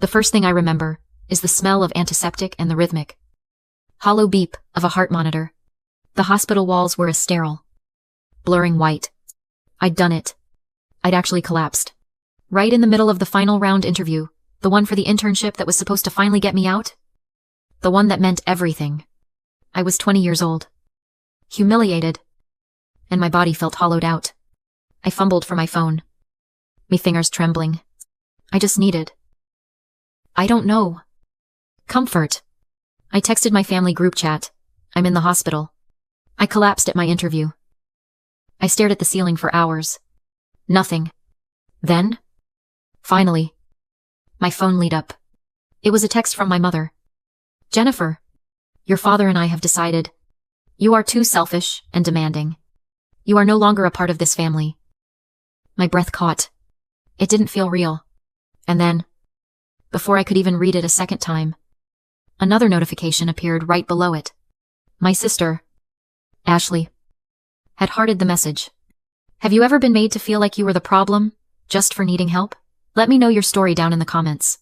The first thing I remember is the smell of antiseptic and the rhythmic, hollow beep of a heart monitor. The hospital walls were a sterile, blurring white. I'd done it. I'd actually collapsed. Right in the middle of the final round interview, the one for the internship that was supposed to finally get me out. The one that meant everything. I was 20 years old. Humiliated. And my body felt hollowed out. I fumbled for my phone. Me fingers trembling. I just needed, I don't know, comfort. I texted my family group chat. I'm in the hospital. I collapsed at my interview. I stared at the ceiling for hours. Nothing. Then, finally, my phone lit up. It was a text from my mother. Jennifer, your father and I have decided. You are too selfish and demanding. You are no longer a part of this family. My breath caught. It didn't feel real. And then, before I could even read it a second time, another notification appeared right below it. My sister, Ashley, had hearted the message. Have you ever been made to feel like you were the problem, just for needing help? Let me know your story down in the comments.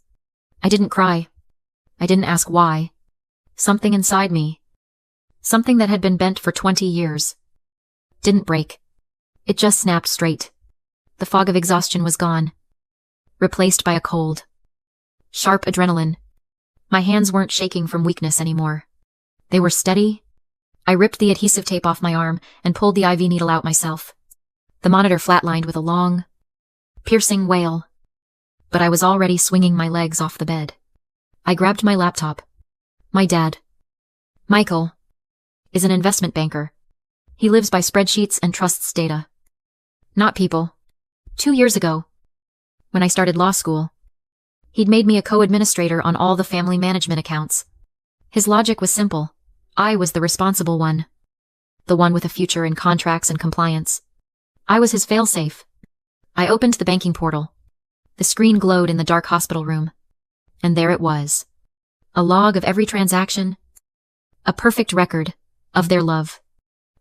I didn't cry. I didn't ask why. Something inside me, something that had been bent for 20 years, didn't break. It just snapped straight. The fog of exhaustion was gone, replaced by a cold, sharp adrenaline. My hands weren't shaking from weakness anymore. They were steady. I ripped the adhesive tape off my arm and pulled the IV needle out myself. The monitor flatlined with a long, piercing wail, but I was already swinging my legs off the bed. I grabbed my laptop. My dad, Michael, is an investment banker. He lives by spreadsheets and trusts data, not people. 2 years ago, when I started law school, he'd made me a co-administrator on all the family management accounts. His logic was simple. I was the responsible one, the one with a future in contracts and compliance. I was his failsafe. I opened the banking portal. The screen glowed in the dark hospital room. And there it was. A log of every transaction. A perfect record of their love.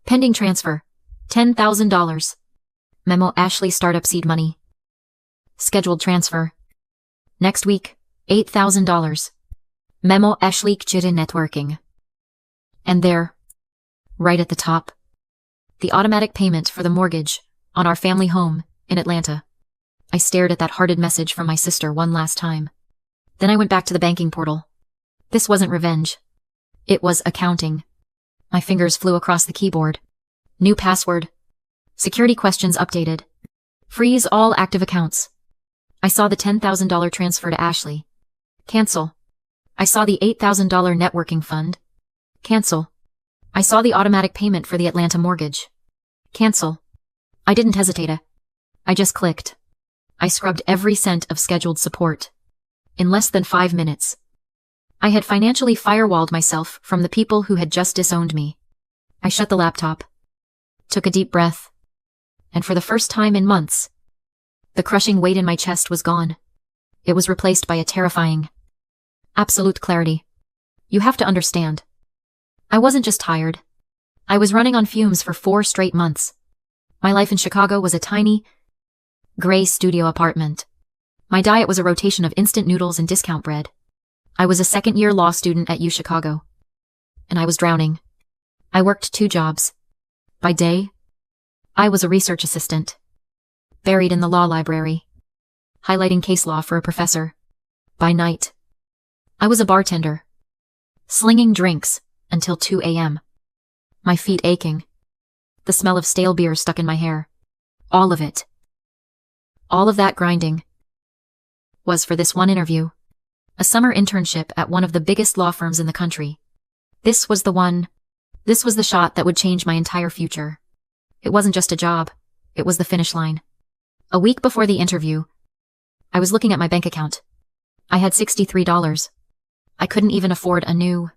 Pending transfer. $10,000. Memo Ashley startup seed money. Scheduled transfer. Next week, $8,000. Memo Ashley Kjira networking. And there, right at the top, the automatic payment for the mortgage on our family home in Atlanta. I stared at that hearted message from my sister one last time. Then I went back to the banking portal. This wasn't revenge. It was accounting. My fingers flew across the keyboard. New password. Security questions updated. Freeze all active accounts. I saw the $10,000 transfer to Ashley. Cancel. I saw the $8,000 networking fund. Cancel. I saw the automatic payment for the Atlanta mortgage. Cancel. I didn't hesitate. I just clicked. I scrubbed every cent of scheduled support. In less than 5 minutes. I had financially firewalled myself from the people who had just disowned me. I shut the laptop, took a deep breath, and for the first time in months, the crushing weight in my chest was gone. It was replaced by a terrifying, absolute clarity. You have to understand. I wasn't just tired. I was running on fumes for 4 straight months. My life in Chicago was a tiny, gray studio apartment. My diet was a rotation of instant noodles and discount bread. I was a second-year law student at UChicago. And I was drowning. I worked 2 jobs. By day, I was a research assistant, buried in the law library, highlighting case law for a professor. By night, I was a bartender, slinging drinks until 2 a.m. My feet aching, the smell of stale beer stuck in my hair. All of it. All of that grinding was for this one interview. A summer internship at one of the biggest law firms in the country. This was the one. This was the shot that would change my entire future. It wasn't just a job. It was the finish line. A week before the interview, I was looking at my bank account. I had $63. I couldn't even afford a new,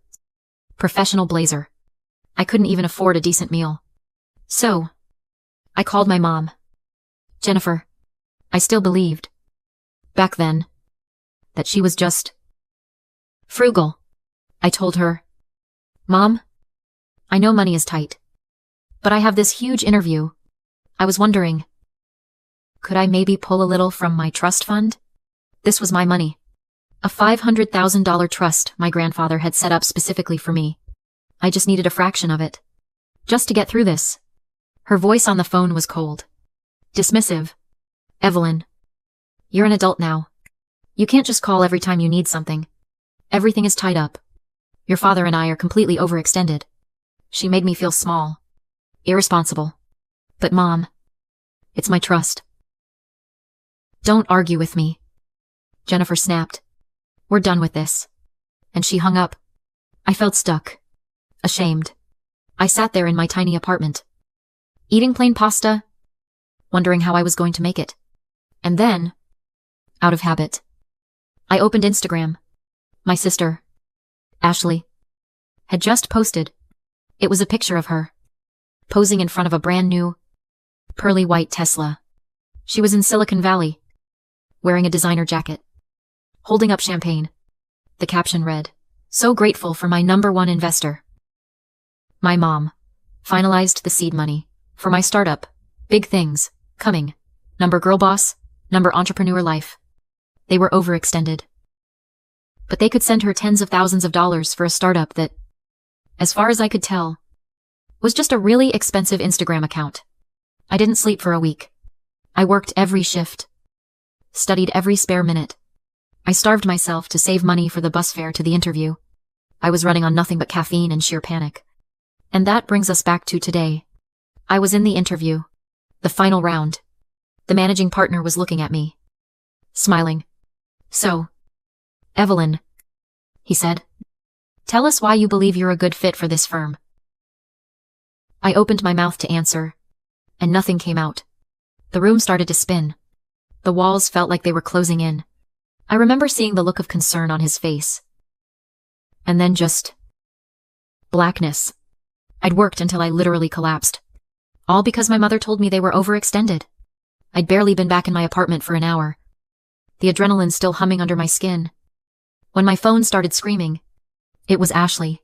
professional blazer. I couldn't even afford a decent meal. So, I called my mom. Jennifer. I still believed, back then, that she was just frugal. I told her, Mom, I know money is tight, but I have this huge interview. I was wondering, could I maybe pull a little from my trust fund? This was my money. A $500,000 trust my grandfather had set up specifically for me. I just needed a fraction of it. Just to get through this. Her voice on the phone was cold. Dismissive. Evelyn. You're an adult now. You can't just call every time you need something. Everything is tied up. Your father and I are completely overextended. She made me feel small. Irresponsible. But Mom. It's my trust. Don't argue with me. Jennifer snapped. We're done with this. And she hung up. I felt stuck. Ashamed. I sat there in my tiny apartment. Eating plain pasta. Wondering how I was going to make it. And then, out of habit, I opened Instagram. My sister, Ashley, had just posted. It was a picture of her, posing in front of a brand new, pearly white Tesla. She was in Silicon Valley, wearing a designer jacket, holding up champagne. The caption read, "So grateful for my #1 investor." My mom finalized the seed money for my startup. Big things coming. Girl boss, entrepreneur life. They were overextended. But they could send her tens of thousands of dollars for a startup that, as far as I could tell, was just a really expensive Instagram account. I didn't sleep for a week. I worked every shift. Studied every spare minute. I starved myself to save money for the bus fare to the interview. I was running on nothing but caffeine and sheer panic. And that brings us back to today. I was in the interview. The final round. The managing partner was looking at me. Smiling. "So, Evelyn," he said, "tell us why you believe you're a good fit for this firm." I opened my mouth to answer, and nothing came out. The room started to spin. The walls felt like they were closing in. I remember seeing the look of concern on his face. And then just blackness. I'd worked until I literally collapsed. All because my mother told me they were overextended. I'd barely been back in my apartment for an hour. The adrenaline still humming under my skin. When my phone started screaming, it was Ashley.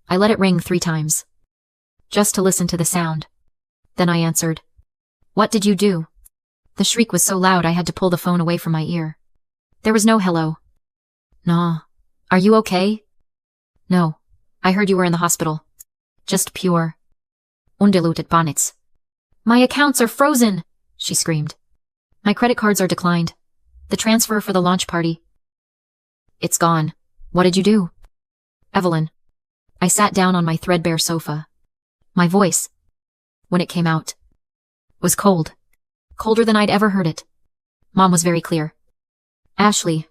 I let it ring 3 times. Just to listen to the sound. Then I answered. "What did you do?" The shriek was so loud I had to pull the phone away from my ear. There was no hello. "Nah. Are you okay?" "No. I heard you were in the hospital." Just pure, undiluted panicks. "My accounts are frozen," she screamed. "My credit cards are declined. The transfer for the launch party. It's gone. What did you do?" "Evelyn." I sat down on my threadbare sofa. My voice, when it came out, was cold. Colder than I'd ever heard it. Mom was very clear. "Ashley,"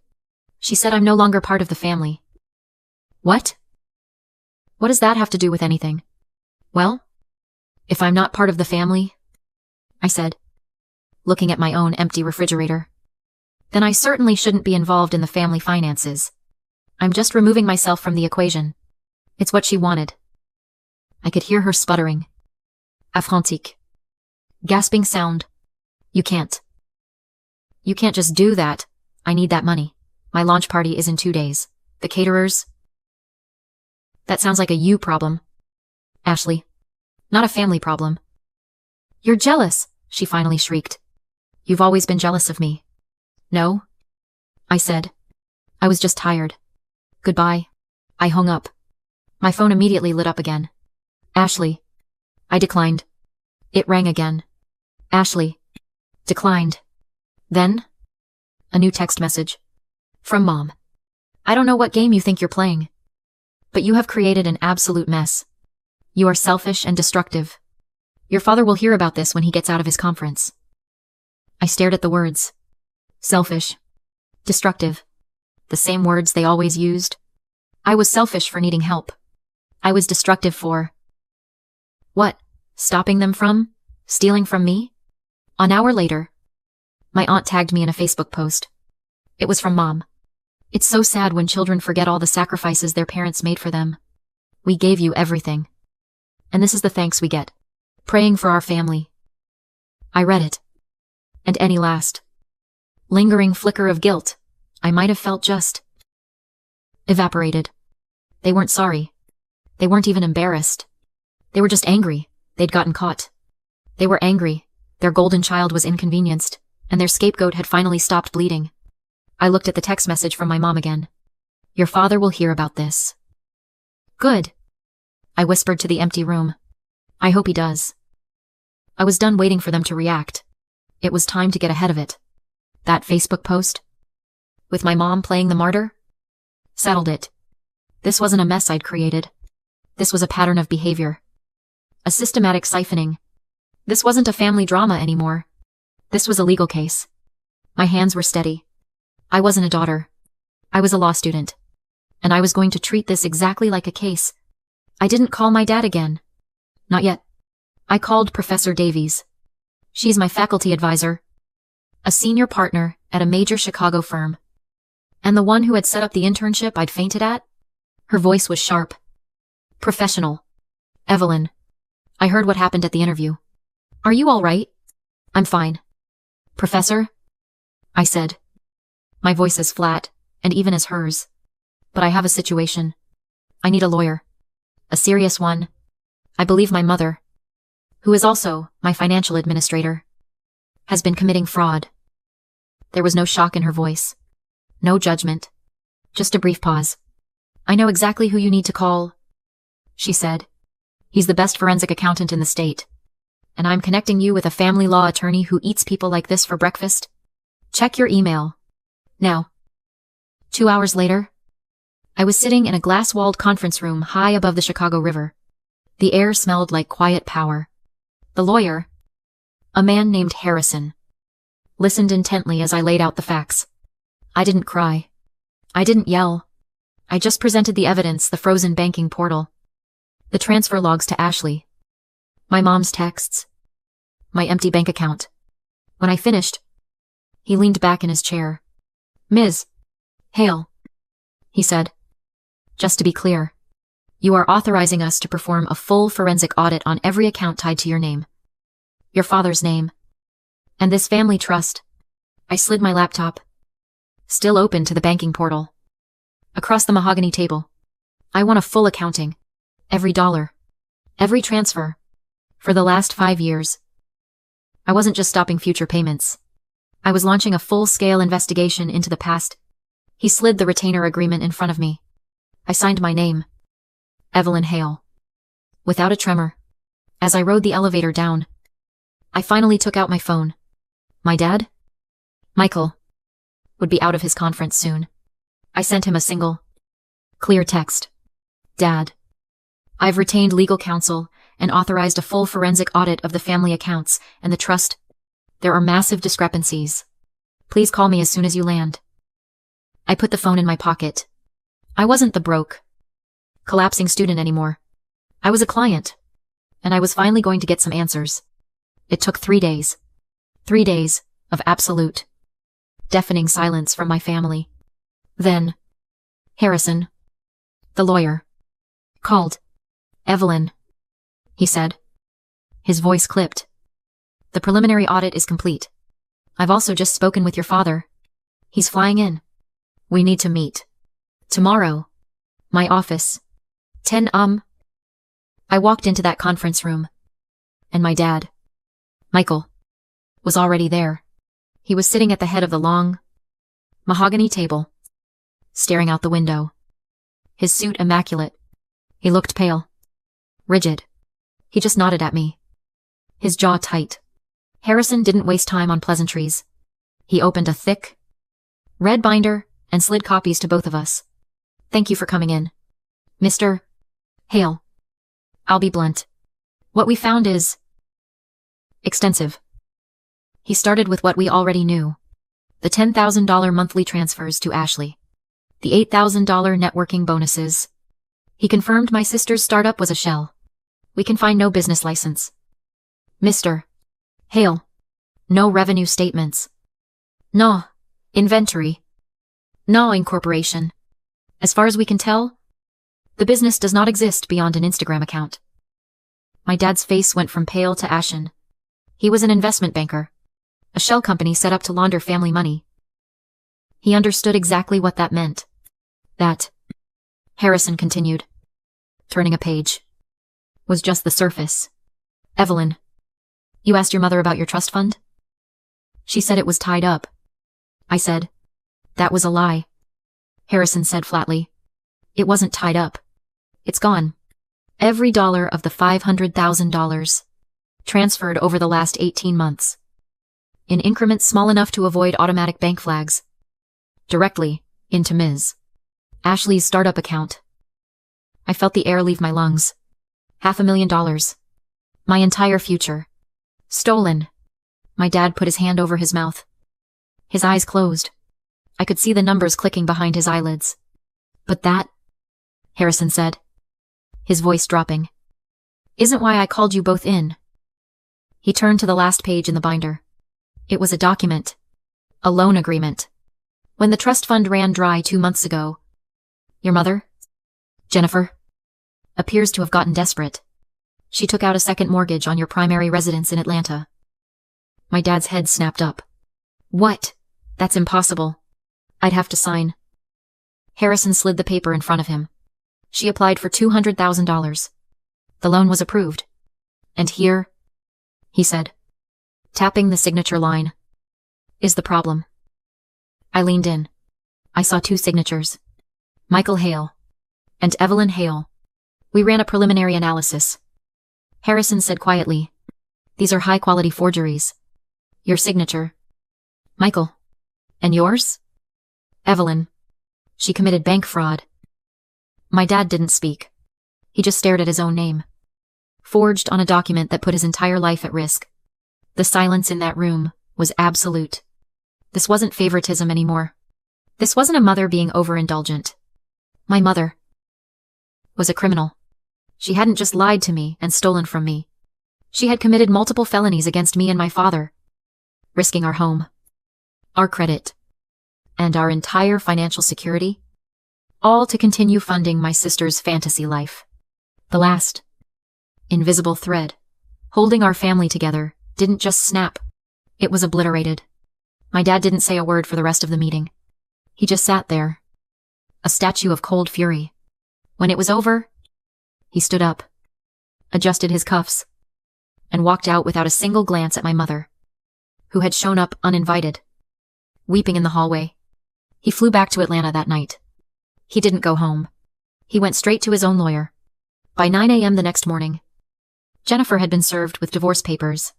she said, "I'm no longer part of the family." "What? What does that have to do with anything?" "Well, if I'm not part of the family," I said, looking at my own empty refrigerator, "then I certainly shouldn't be involved in the family finances. I'm just removing myself from the equation. It's what she wanted." I could hear her sputtering. Affrantique. Gasping sound. You can't just do that. I need that money. My launch party is in 2 days. The caterers. That sounds like a you problem, Ashley. Not a family problem." "You're jealous," she finally shrieked. "You've always been jealous of me." "No," I said. "I was just tired. Goodbye." I hung up. My phone immediately lit up again. "Ashley." I declined. It rang again. "Ashley." Declined. Then, a new text message. From Mom. "I don't know what game you think you're playing, but you have created an absolute mess. You are selfish and destructive. Your father will hear about this when he gets out of his conference." I stared at the words. Selfish. Destructive. The same words they always used. I was selfish for needing help. I was destructive for... what? Stopping them from? Stealing from me? An hour later, my aunt tagged me in a Facebook post. It was from Mom. "It's so sad when children forget all the sacrifices their parents made for them. We gave you everything. And this is the thanks we get. Praying for our family." I read it. And any last lingering flicker of guilt I might have felt just evaporated. They weren't sorry. They weren't even embarrassed. They were just angry. They'd gotten caught. They were angry. Their golden child was inconvenienced, and their scapegoat had finally stopped bleeding. I looked at the text message from my mom again. Your father will hear about this. Good. I whispered to the empty room. I hope he does. I was done waiting for them to react. It was time to get ahead of it. That Facebook post? With my mom playing the martyr? Settled it. This wasn't a mess I'd created. This was a pattern of behavior. A systematic siphoning. This wasn't a family drama anymore. This was a legal case. My hands were steady. I wasn't a daughter. I was a law student. And I was going to treat this exactly like a case. I didn't call my dad again. Not yet. I called Professor Davies. She's my faculty advisor. A senior partner at a major Chicago firm. And the one who had set up the internship I'd fainted at? Her voice was sharp. Professional. Evelyn. I heard what happened at the interview. Are you all right? I'm fine. Professor? I said. My voice as flat, and even as hers. But I have a situation. I need a lawyer. A serious one. I believe my mother, who is also my financial administrator, has been committing fraud. There was no shock in her voice. No judgment. Just a brief pause. I know exactly who you need to call, she said. He's the best forensic accountant in the state. And I'm connecting you with a family law attorney who eats people like this for breakfast. Check your email. Now. 2 hours later, I was sitting in a glass-walled conference room high above the Chicago River. The air smelled like quiet power. The lawyer, a man named Harrison, listened intently as I laid out the facts. I didn't cry. I didn't yell. I just presented the evidence, the frozen banking portal, the transfer logs to Ashley, my mom's texts, my empty bank account. When I finished, he leaned back in his chair. Ms. Hale, he said. Just to be clear, you are authorizing us to perform a full forensic audit on every account tied to your name, your father's name, and this family trust. I slid my laptop, still open, to the banking portal. Across the mahogany table. I want a full accounting. Every dollar. Every transfer. For the last 5 years. I wasn't just stopping future payments. I was launching a full-scale investigation into the past. He slid the retainer agreement in front of me. I signed my name. Evelyn Hale. Without a tremor. As I rode the elevator down, I finally took out my phone. My dad? Michael. Would be out of his conference soon. I sent him a single, clear text. Dad. I've retained legal counsel and authorized a full forensic audit of the family accounts and the trust. There are massive discrepancies. Please call me as soon as you land. I put the phone in my pocket. I wasn't the broke, collapsing student anymore. I was a client, and I was finally going to get some answers. It took 3 days. 3 days of absolute, deafening silence from my family. Then, Harrison, the lawyer, called. Evelyn, he said. His voice clipped. The preliminary audit is complete. I've also just spoken with your father. He's flying in. We need to meet. Tomorrow. My office. 10 I walked into that conference room. And my dad, Michael, was already there. He was sitting at the head of the long, mahogany table, staring out the window. His suit immaculate. He looked pale. Rigid. He just nodded at me. His jaw tight. Harrison didn't waste time on pleasantries. He opened a thick, red binder and slid copies to both of us. Thank you for coming in, Mr. Hale. I'll be blunt. What we found is extensive. He started with what we already knew. The $10,000 monthly transfers to Ashley. The $8,000 networking bonuses. He confirmed my sister's startup was a shell. We can find no business license. Mr. Hale. No revenue statements. No inventory. No incorporation. As far as we can tell, the business does not exist beyond an Instagram account. My dad's face went from pale to ashen. He was an investment banker. A shell company set up to launder family money. He understood exactly what that meant. That, Harrison continued, turning a page, was just the surface. Evelyn, you asked your mother about your trust fund? She said it was tied up. I said, That was a lie, Harrison said flatly. It wasn't tied up. It's gone. Every dollar of the $500,000. Transferred over the last 18 months. In increments small enough to avoid automatic bank flags. Directly into Ms. Ashley's startup account. I felt the air leave my lungs. $500,000. My entire future. Stolen. My dad put his hand over his mouth. His eyes closed. I could see the numbers clicking behind his eyelids. But that, Harrison said, his voice dropping, isn't why I called you both in. He turned to the last page in the binder. It was a document. A loan agreement. When the trust fund ran dry 2 months ago. Your mother, Jennifer, appears to have gotten desperate. She took out a second mortgage on your primary residence in Atlanta. My dad's head snapped up. What? That's impossible. I'd have to sign. Harrison slid the paper in front of him. She applied for $200,000. The loan was approved. And here, he said, tapping the signature line, is the problem. I leaned in. I saw 2 signatures. Michael Hale and Evelyn Hale. We ran a preliminary analysis. Harrison said quietly, these are high-quality forgeries. Your signature, Michael. And yours? Evelyn. She committed bank fraud. My dad didn't speak. He just stared at his own name. Forged on a document that put his entire life at risk. The silence in that room was absolute. This wasn't favoritism anymore. This wasn't a mother being overindulgent. My mother was a criminal. She hadn't just lied to me and stolen from me. She had committed multiple felonies against me and my father, risking our home, our credit, and our entire financial security, all to continue funding my sister's fantasy life. The last invisible thread holding our family together didn't just snap. It was obliterated. My dad didn't say a word for the rest of the meeting. He just sat there, a statue of cold fury. When it was over, he stood up, adjusted his cuffs, and walked out without a single glance at my mother, who had shown up uninvited, weeping in the hallway. He flew back to Atlanta that night. He didn't go home. He went straight to his own lawyer. By 9 a.m. the next morning, Jennifer had been served with divorce papers.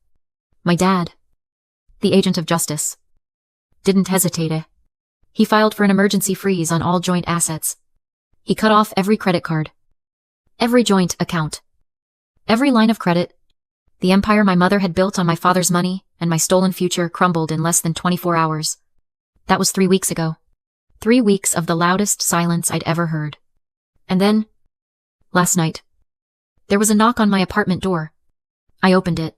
My dad, the agent of justice, didn't hesitate. He filed for an emergency freeze on all joint assets. He cut off every credit card, every joint account, every line of credit. The empire my mother had built on my father's money and my stolen future crumbled in less than 24 hours. That was 3 weeks ago. 3 weeks of the loudest silence I'd ever heard. And then, last night, there was a knock on my apartment door. I opened it,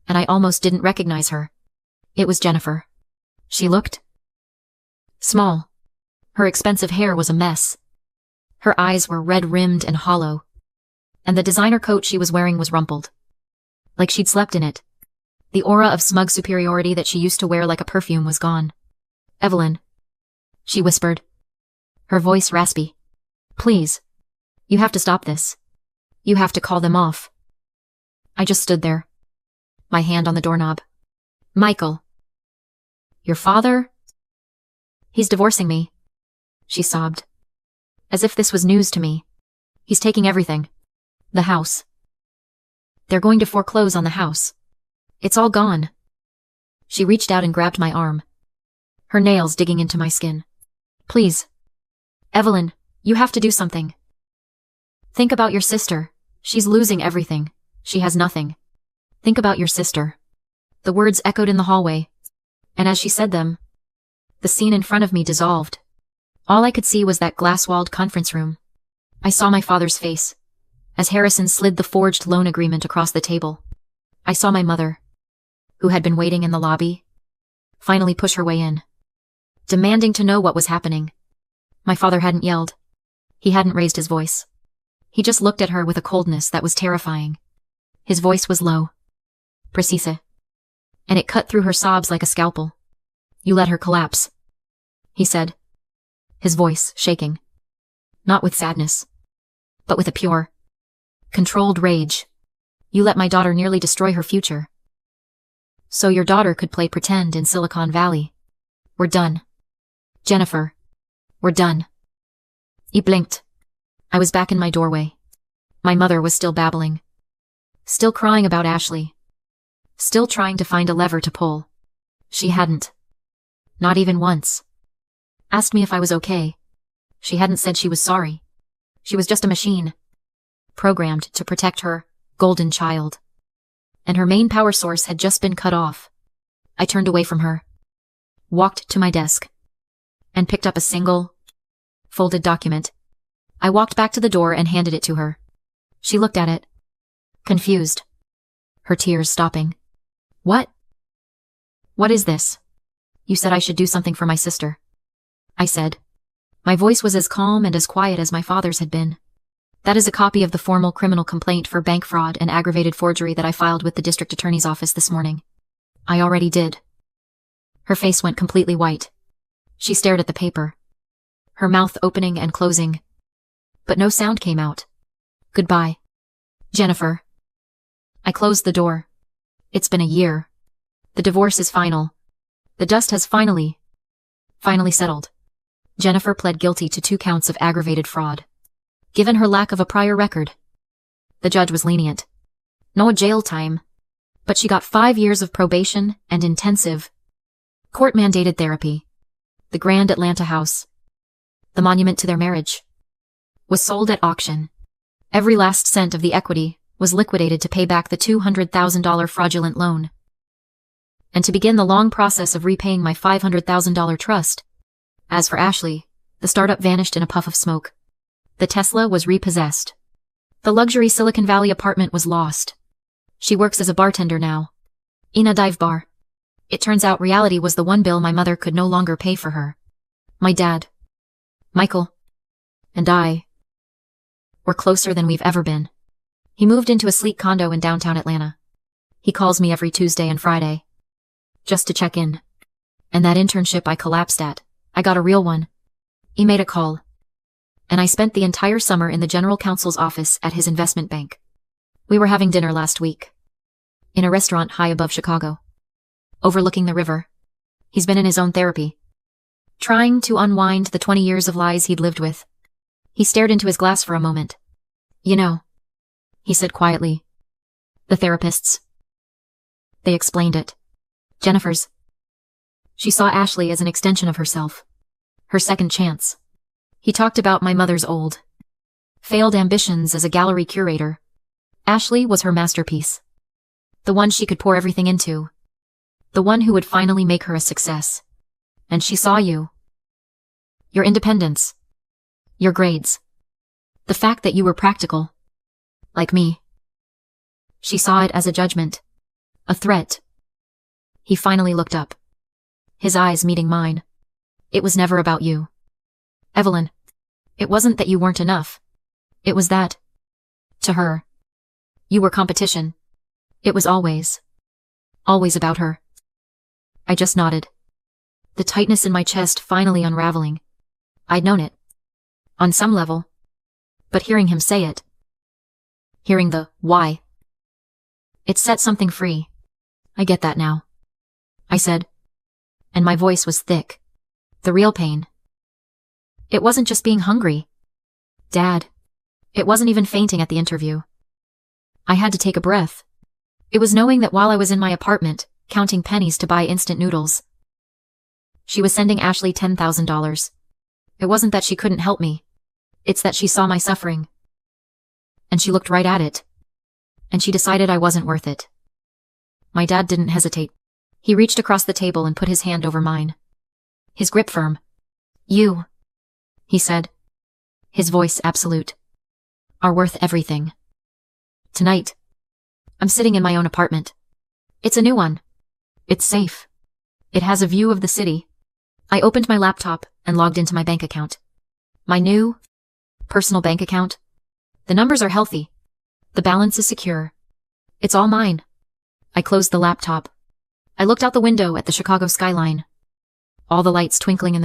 and I almost didn't recognize her. It was Jennifer. She looked small. Her expensive hair was a mess. Her eyes were red-rimmed and hollow, and the designer coat she was wearing was rumpled, like she'd slept in it. The aura of smug superiority that she used to wear like a perfume was gone. Evelyn, she whispered, her voice raspy. Please, you have to stop this. You have to call them off. I just stood there, my hand on the doorknob. Michael. Your father? He's divorcing me, she sobbed, as if this was news to me. He's taking everything. The house. They're going to foreclose on the house. It's all gone. She reached out and grabbed my arm, her nails digging into my skin. Please. Evelyn, you have to do something. Think about your sister. She's losing everything. She has nothing. Think about your sister. The words echoed in the hallway, and as she said them, the scene in front of me dissolved. All I could see was that glass-walled conference room. I saw my father's face, as Harrison slid the forged loan agreement across the table. I saw my mother, who had been waiting in the lobby, finally push her way in, demanding to know what was happening. My father hadn't yelled. He hadn't raised his voice. He just looked at her with a coldness that was terrifying. His voice was low, precise, and it cut through her sobs like a scalpel. You let her collapse, he said, his voice shaking. Not with sadness, but with a pure, controlled rage. You let my daughter nearly destroy her future, so your daughter could play pretend in Silicon Valley. We're done. Jennifer. We're done. He blinked. I was back in my doorway. My mother was still babbling. Still crying about Ashley. Still trying to find a lever to pull. She hadn't. Not even once. Asked me if I was okay. She hadn't said she was sorry. She was just a machine. Programmed to protect her golden child. And her main power source had just been cut off. I turned away from her. Walked to my desk. And picked up a single, folded document. I walked back to the door and handed it to her. She looked at it. Confused. Her tears stopping. What? What is this? You said I should do something for my sister. I said. My voice was as calm and as quiet as my father's had been. That is a copy of the formal criminal complaint for bank fraud and aggravated forgery that I filed with the district attorney's office this morning. I already did. Her face went completely white. She stared at the paper. Her mouth opening and closing. But no sound came out. Goodbye. Jennifer. I closed the door. It's been a year. The divorce is final. The dust has finally settled. Jennifer pled guilty to 2 counts of aggravated fraud. Given her lack of a prior record, the judge was lenient. No jail time, but she got 5 years of probation and intensive court-mandated therapy. The grand Atlanta house, the monument to their marriage, was sold at auction. Every last cent of the equity was liquidated to pay back the $200,000 fraudulent loan. And to begin the long process of repaying my $500,000 trust. As for Ashley, the startup vanished in a puff of smoke. The Tesla was repossessed. The luxury Silicon Valley apartment was lost. She works as a bartender now. In a dive bar. It turns out reality was the one bill my mother could no longer pay for her. My dad, Michael, and I were closer than we've ever been. He moved into a sleek condo in downtown Atlanta. He calls me every Tuesday and Friday. Just to check in. And that internship I collapsed at, I got a real one. He made a call. And I spent the entire summer in the general counsel's office at his investment bank. We were having dinner last week. In a restaurant high above Chicago. Overlooking the river. He's been in his own therapy. Trying to unwind the 20 years of lies he'd lived with. He stared into his glass for a moment. You know, he said quietly. The therapists. They explained it. Jennifer's. She saw Ashley as an extension of herself. Her second chance. He talked about my mother's old, failed ambitions as a gallery curator. Ashley was her masterpiece. The one she could pour everything into. The one who would finally make her a success. And she saw you. Your independence. Your grades. The fact that you were practical. Like me. She saw it as a judgment. A threat. He finally looked up. His eyes meeting mine. It was never about you. Evelyn. It wasn't that you weren't enough. It was that. To her. You were competition. It was always about her. I just nodded. The tightness in my chest finally unraveling. I'd known it. On some level. But hearing him say it. Hearing the why. It set something free. I get that now. I said. And my voice was thick. The real pain. It wasn't just being hungry. Dad. It wasn't even fainting at the interview. I had to take a breath. It was knowing that while I was in my apartment, counting pennies to buy instant noodles, she was sending Ashley $10,000. It wasn't that she couldn't help me. It's that she saw my suffering. And she looked right at it. And she decided I wasn't worth it. My dad didn't hesitate. He reached across the table and put his hand over mine. His grip firm. You, he said. His voice absolute. Are worth everything. Tonight, I'm sitting in my own apartment. It's a new one. It's safe. It has a view of the city. I opened my laptop and logged into my bank account. My new, personal bank account. The numbers are healthy. The balance is secure. It's all mine. I closed the laptop. I looked out the window at the Chicago skyline. All the lights twinkling in the